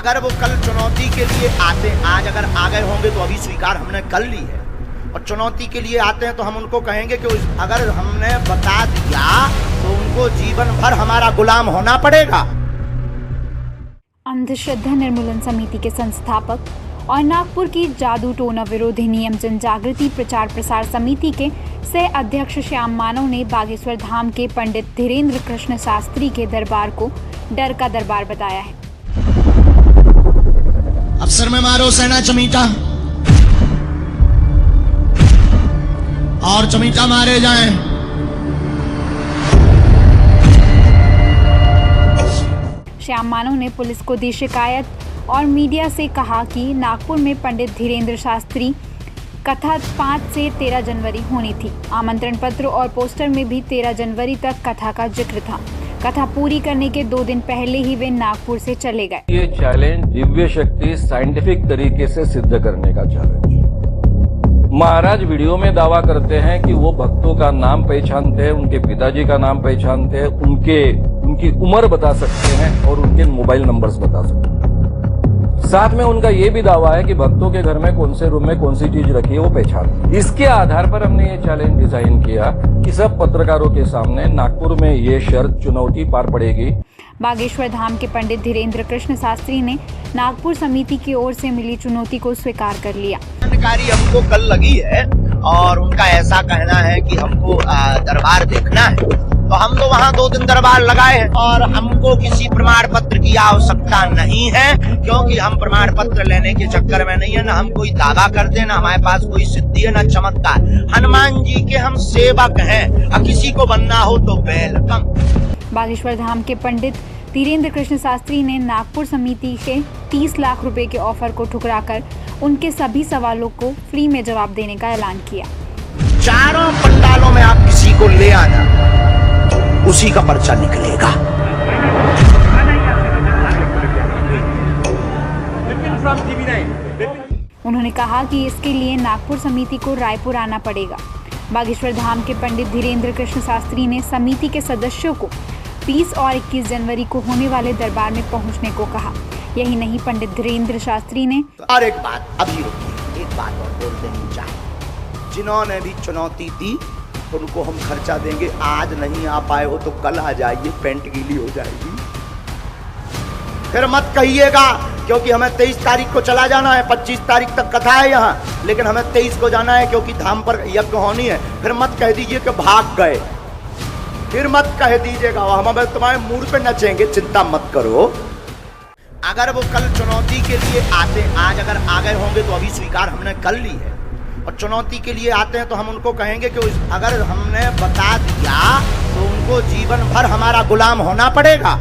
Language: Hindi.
अगर वो कल चुनौती के लिए आते, आज अगर आ गए होंगे तो अभी स्वीकार हमने कर ली है, और चुनौती के लिए आते हैं तो हम उनको कहेंगे कि अगर हमने बता दिया तो उनको जीवन भर हमारा गुलाम होना पड़ेगा। अंधश्रद्धा निर्मूलन समिति के संस्थापक और नागपुर की जादू टोना विरोधी नियम जन जागृति प्रचार प्रसार समिति के सह अध्यक्ष श्याम मानव ने बागेश्वर धाम के पंडित धीरेन्द्र कृष्ण शास्त्री के दरबार को डर का दरबार बताया है। अफसर में मारो सेना चमीटा और चमीटा मारे जाएं। श्याम मानव ने पुलिस को दी शिकायत और मीडिया से कहा कि नागपुर में पंडित धीरेन्द्र शास्त्री कथा 5 से 13 जनवरी होनी थी। आमंत्रण पत्र और पोस्टर में भी 13 जनवरी तक कथा का जिक्र था। कथा पूरी करने के 2 दिन पहले ही वे नागपुर से चले गए। ये चैलेंज दिव्य शक्ति साइंटिफिक तरीके से सिद्ध करने का चैलेंज। महाराज वीडियो में दावा करते हैं कि वो भक्तों का नाम पहचानते हैं, उनके पिताजी का नाम पहचानते हैं, उनकी उम्र बता सकते हैं और उनके मोबाइल नंबर्स बता सकते हैं। साथ में उनका ये भी दावा है कि भक्तों के घर में कौन से रूम में कौन सी चीज रखी है वो पहचान। इसके आधार पर हमने ये चैलेंज डिजाइन किया कि सब पत्रकारों के सामने नागपुर में ये शर्त चुनौती पार पड़ेगी। बागेश्वर धाम के पंडित धीरेन्द्र कृष्ण शास्त्री ने नागपुर समिति की ओर से मिली चुनौती को स्वीकार कर लिया। जानकारी हमको कल लगी है और उनका ऐसा कहना है कि हमको दरबार देखना है, तो हम तो वहाँ 2 दिन दरबार लगाए हैं और हमको किसी प्रमाण पत्र की आवश्यकता नहीं है, क्योंकि हम प्रमाण पत्र लेने के चक्कर में नहीं है। ना हम कोई दावा करते, ना हमारे पास कोई सिद्धि है, ना चमत्कार। हनुमान जी के हम सेवक हैं और किसी को बनना हो तो वेलकम। बागेश्वर धाम के पंडित धीरेन्द्र कृष्ण शास्त्री ने नागपुर समिति के 30 लाख रुपए के ऑफर को ठुकराकर उनके सभी सवालों को फ्री में जवाब देने का ऐलान किया। चारों पंडालों में आप किसी को ले आना, उसी का पर्चा निकलेगा। उन्होंने कहा कि इसके लिए नागपुर समिति को रायपुर आना पड़ेगा। बागेश्वर धाम के पंडित धीरेन्द्र कृष्ण शास्त्री ने समिति के सदस्यों को 20 और 21 जनवरी को होने वाले दरबार में पहुंचने को कहा। यही नहीं, पंडित धीरेन्द्र शास्त्री ने और एक बात अभी रुकिए, एक बात और बोल देनी चाहिए। जिन्होंने भी चुनौती दी उनको हम खर्चा देंगे। आज नहीं आ पाए हो तो कल आ जाइए, पेंट गीली हो जाएगी। फिर मत कहिएगा, क्योंकि हमें 23 तारीख को चला जाना है, 25 तारीख तक कथा है यहाँ, लेकिन हमें 23 को जाना है क्योंकि धाम पर यज्ञ होनी है। फिर मत कह दीजिए कि भाग गए, फिर मत कह दीजिएगा हम तुम्हारे मुंह पे नचेंगे। चिंता मत करो। अगर वो कल चुनौती के लिए आते, आज अगर आ गए होंगे तो अभी स्वीकार हमने कर ली है, और चुनौती के लिए आते हैं तो हम उनको कहेंगे कि अगर हमने बता दिया तो उनको जीवन भर हमारा गुलाम होना पड़ेगा।